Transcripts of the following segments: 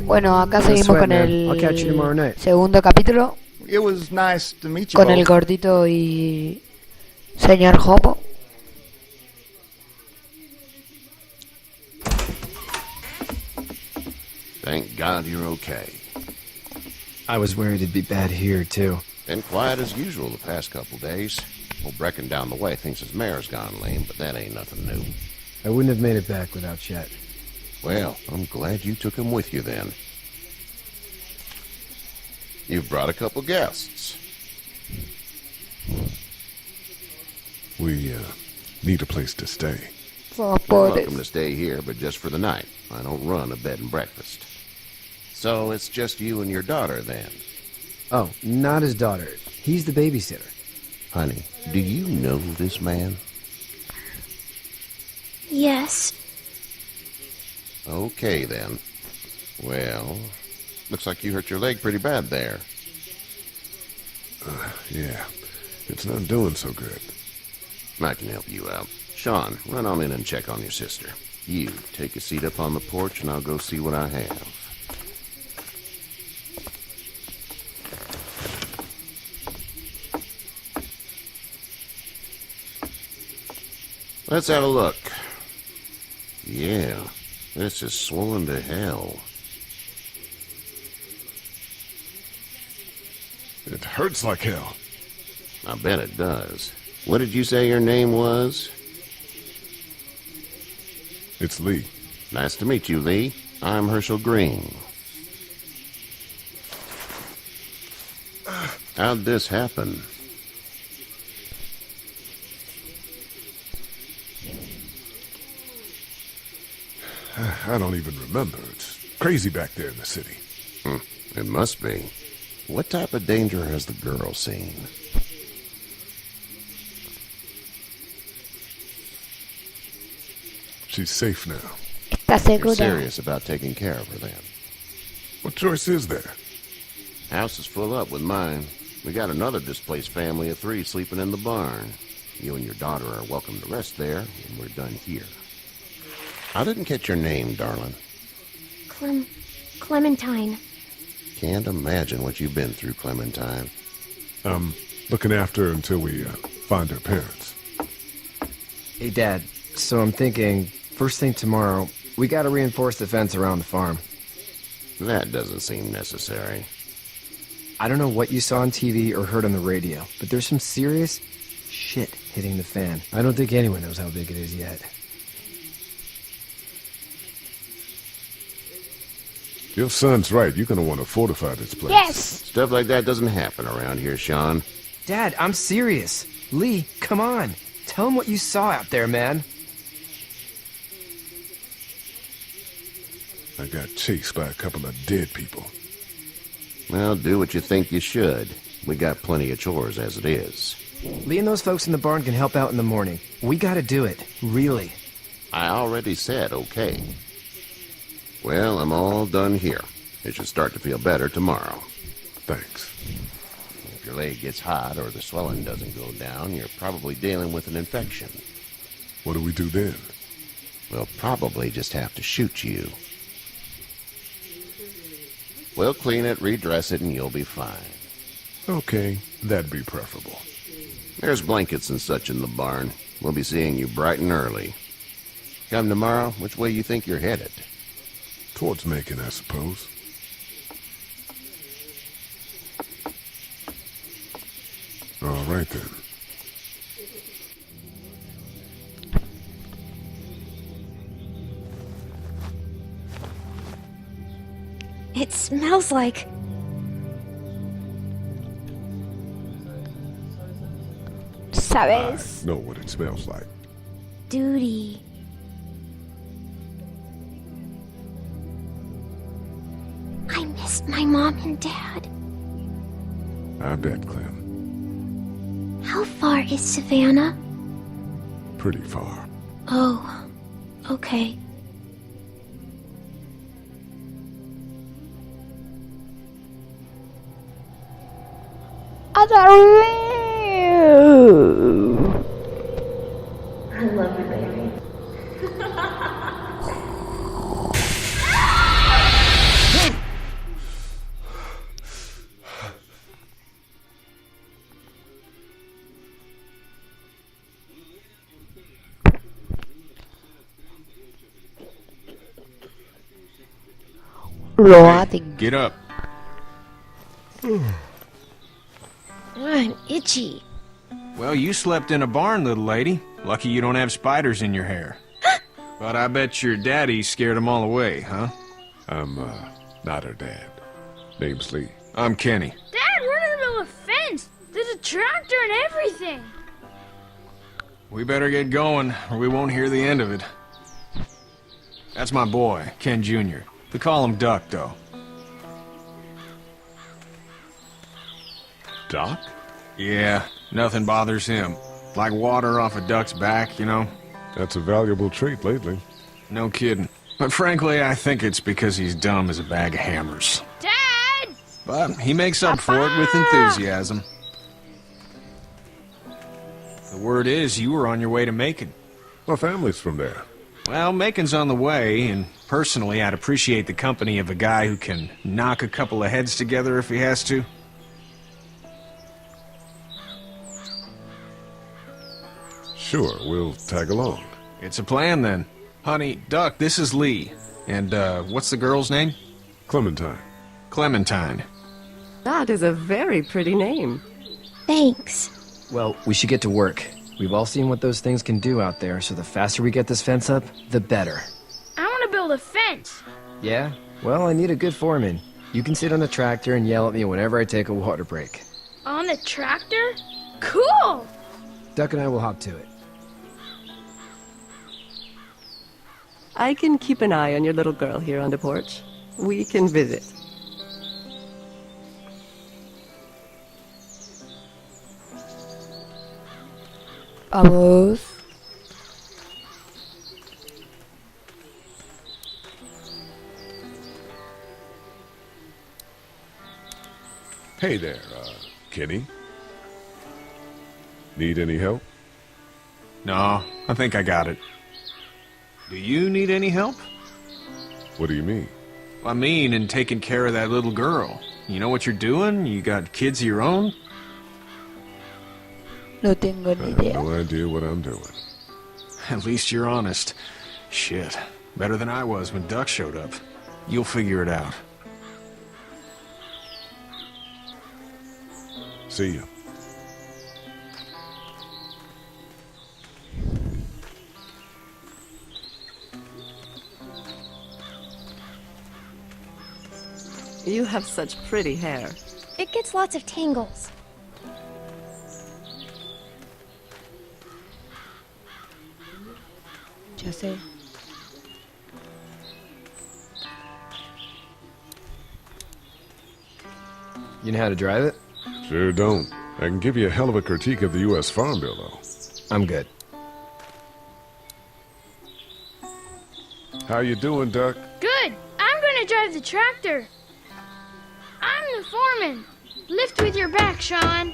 Bueno, acá seguimos con el segundo capítulo It was nice to meet you con el both. gordito y señor Hopo. Thank God you're okay. I was worried it'd be bad here, too. Been quiet as usual the past couple days. Old Brecken down the way thinks his mare's gone lame, but that ain't nothing new. I wouldn't have made it back without Chet. Well, I'm glad you took him with you then. You've brought a couple guests. We, need a place to stay. Somos You're pobres. welcome to stay here, but just for the night. I don't run a bed and breakfast. So it's just you and your daughter then? Oh, not his daughter. He's the babysitter. Honey, do you know this man? Yes. Okay, then. Well, looks like you hurt your leg pretty bad there. Yeah. It's not doing so good. I can help you out. Sean, run on in and check on your sister. You, take a seat up on the porch and I'll go see what I have. Let's have a look. Yeah, this is swollen to hell. It hurts like hell. I bet it does. What did you say your name was? It's Lee. Nice to meet you, Lee. I'm Herschel Green. How'd this happen? I don't even remember. It's crazy back there in the city. It must be. What type of danger has the girl seen? She's safe now. ¿Estás You're segura? serious about taking care of her then? What choice is there? House is full up with mine. We got another displaced family of 3 sleeping in the barn. You and your daughter are welcome to rest there when we're done here. I didn't catch your name, darling. Clementine. Can't imagine what you've been through, Clementine. Looking after her until we find her parents. Hey, Dad. So I'm thinking, first thing tomorrow, we gotta reinforce the fence around the farm. That doesn't seem necessary. I don't know what you saw on TV or heard on the radio, but there's some serious shit hitting the fan. I don't think anyone knows how big it is yet. Your son's right. You're gonna want to fortify this place. Yes. Stuff like that doesn't happen around here, Sean. Dad, I'm serious. Lee, come on. Tell him what you saw out there, man. I got chased by a couple of dead people. Well, do what you think you should. We got plenty of chores as it is. Lee and those folks in the barn can help out in the morning. We gotta do it. Really. I already said okay. Well, I'm all done here. It should start to feel better tomorrow. Thanks. If your leg gets hot or the swelling doesn't go down, you're probably dealing with an infection. What do we do then? We'll probably just have to shoot you. We'll clean it, redress it, and you'll be fine. Okay, that'd be preferable. There's blankets and such in the barn. We'll be seeing you bright and early. Come tomorrow, which way you think you're headed? Towards Macon, I suppose. All right, then. It smells like... ¿Sabes? I know what it smells like. duty. I miss my mom and dad. I bet, Clem. How far is Savannah? Pretty far. Oh, okay. I love you, baby. Roating. Get up. I'm itchy. Well, you slept in a barn, little lady. Lucky you don't have spiders in your hair. But I bet your daddy scared them all away, huh? I'm, not her dad. Name's Lee. I'm Kenny. Dad, we're in the middle of a fence. There's a tractor and everything. We better get going, or we won't hear the end of it. That's my boy, Ken Jr. We call him Duck, though. Doc? Yeah, nothing bothers him. Like water off a duck's back, you know? That's a valuable trait lately. No kidding. But frankly, I think it's because he's dumb as a bag of hammers. Dad! But he makes up for it with enthusiasm. The word is you were on your way to Macon. My family's from there. Well, Macon's on the way, and personally, I'd appreciate the company of a guy who can knock a couple of heads together if he has to. Sure, we'll tag along. It's a plan, then. Honey, Duck, this is Lee. And, what's the girl's name? Clementine. Clementine. That is a very pretty name. Thanks. Well, we should get to work. We've all seen what those things can do out there, so the faster we get this fence up, the better. I want to build a fence. Yeah? Well, I need a good foreman. You can sit on the tractor and yell at me whenever I take a water break. On the tractor? Cool! Duck and I will hop to it. I can keep an eye on your little girl here on the porch. We can visit. Vamos. Hey there, Kenny. Need any help? No, I think I got it. Do you need any help? What do you mean? I mean, in taking care of that little girl. You know what you're doing? You got kids of your own? No tengo I ni have idea. no idea what I'm doing. At least you're honest. Shit. Better than I was when Duck showed up. You'll figure it out. See ya. You have such pretty hair. It gets lots of tangles. Ya sé. You know how to drive it? Sure don't. I can give you a hell of a critique of the U.S. Farm Bill, though. I'm good. How you doing, Duck? Good. I'm going to drive the tractor. I'm the foreman. Lift with your back, Sean.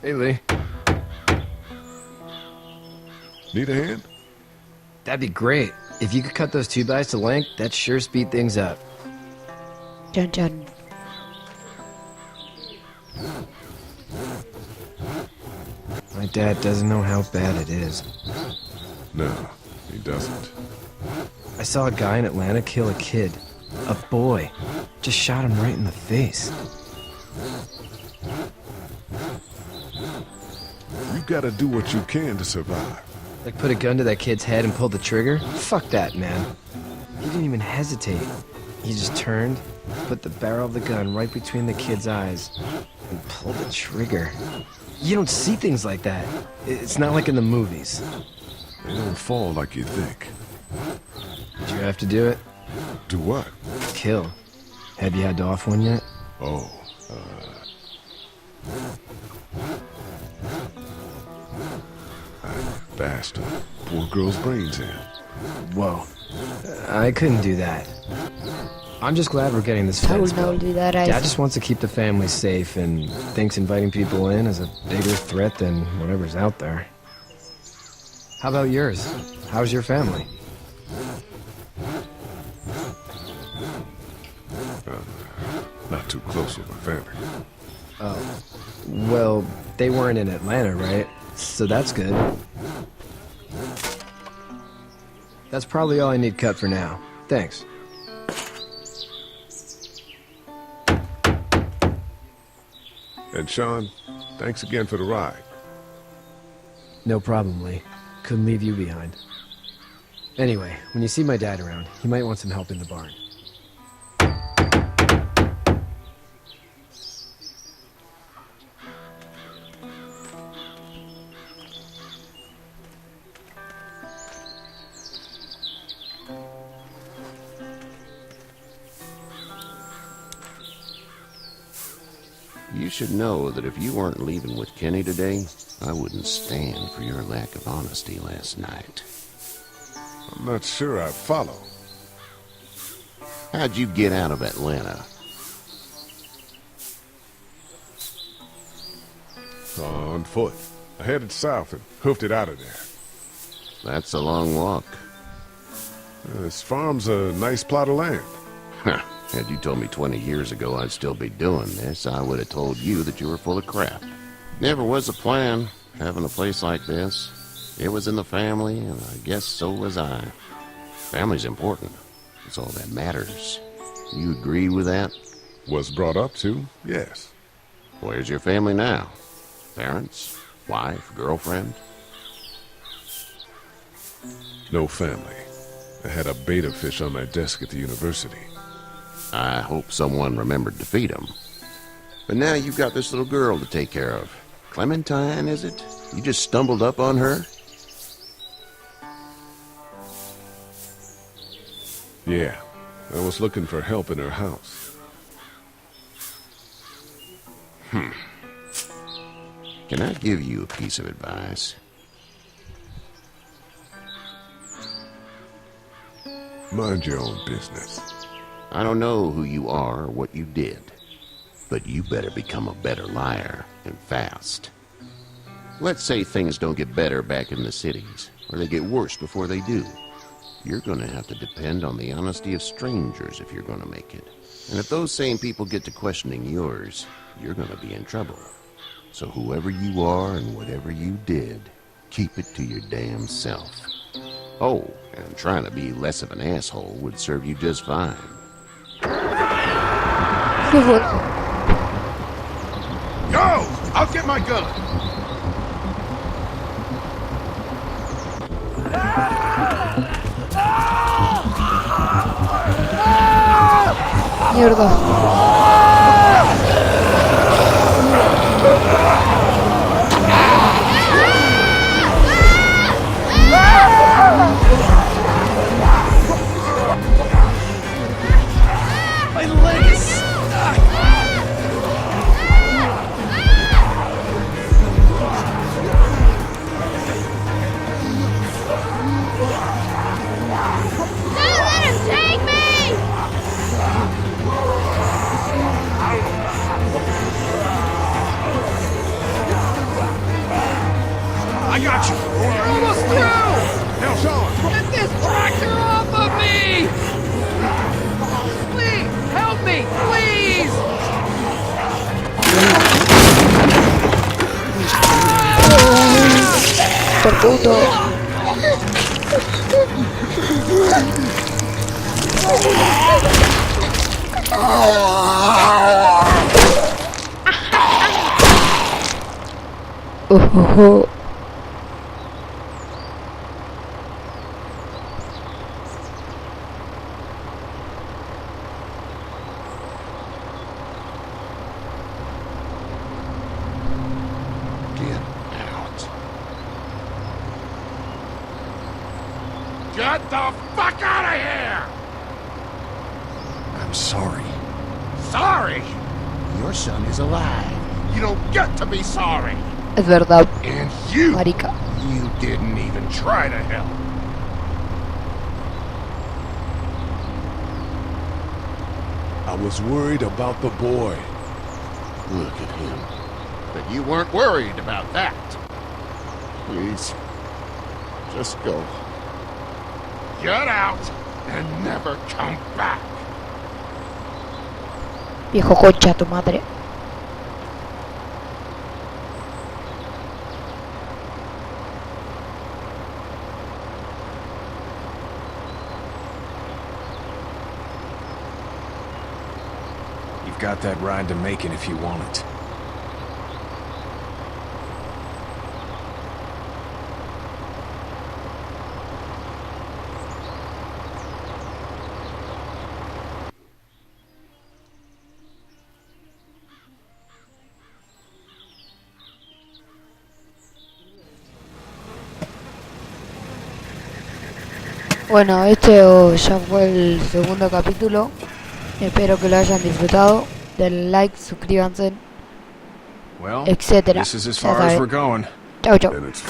Hey, Lee. Need a hand? That'd be great. If you could cut those 2x to length, that'd sure speed things up. Chan chan. My dad doesn't know how bad it is. No, he doesn't. I saw a guy in Atlanta kill a kid. A boy. Just shot him right in the face. You gotta do what you can to survive. Like put a gun to that kid's head and pull the trigger? Fuck that, man. He didn't even hesitate. He just turned, put the barrel of the gun right between the kid's eyes, and pulled the trigger. You don't see things like that. It's not like in the movies. They don't fall like you think. Did you have to do it? Do what? Kill. Have you had to off one yet? Oh, I bashed a poor girl's brains in. Whoa. I couldn't do that. I'm just glad we're getting this I will fence not built. olvidar a Dad eso. just wants to keep the family safe and thinks inviting people in is a bigger threat than whatever's out there. How about yours? How's your family? Not too close with my family. Oh. Well, they weren't in Atlanta, right? So that's good. That's probably all I need cut for now. Thanks. And Sean, thanks again for the ride. No problem, Lee. Couldn't leave you behind. Anyway, when you see my dad around, he might want some help in the barn. You should know that if you weren't leaving with Kenny today, I wouldn't stand for your lack of honesty last night. I'm not sure I follow. How'd you get out of Atlanta? On foot. I headed south and hoofed it out of there. That's a long walk. This farm's a nice plot of land. Had you told me 20 years ago I'd still be doing this, I would have told you that you were full of crap. Never was a plan, having a place like this. It was in the family, and I guess so was I. Family's important. It's all that matters. You agree with that? Was brought up to, yes. Where's your family now? Parents? Wife? Girlfriend? No family. I had a betta fish on my desk at the university. I hope someone remembered to feed him. But now you've got this little girl to take care of. Clementine, is it? You just stumbled up on her? Yeah, I was looking for help in her house. Can I give you a piece of advice? Mind your own business. I don't know who you are or what you did, but you better become a better liar, and fast. Let's say things don't get better back in the cities, or they get worse before they do. You're gonna have to depend on the honesty of strangers if you're gonna make it. And if those same people get to questioning yours, you're gonna be in trouble. So whoever you are and whatever you did, keep it to your damn self. Oh, and trying to be less of an asshole would serve you just fine. Go! I'll get my gun! Mierda. My leg is stuck! Don't let him take me! I got you! You're almost through! Now, Sean! Get this tractor off of me! Please, help me, please! Por puto. Get out. Get the fuck out of here! I'm sorry. Sorry? Your son is alive. You don't get to be sorry! Es verdad, And you! marica. You didn't even try to help. I was worried about the boy. Look at him. But you weren't worried about that. Please, just go. Get out and never come back. Viejo concha tu madre. got that ride to Macon if you want it. Bueno, ya fue el segundo capítulo. Espero que lo hayan disfrutado. Denle like, suscríbanse, Well, etcétera. this is as Ya far as saben. we're going. Chau, chau. And it's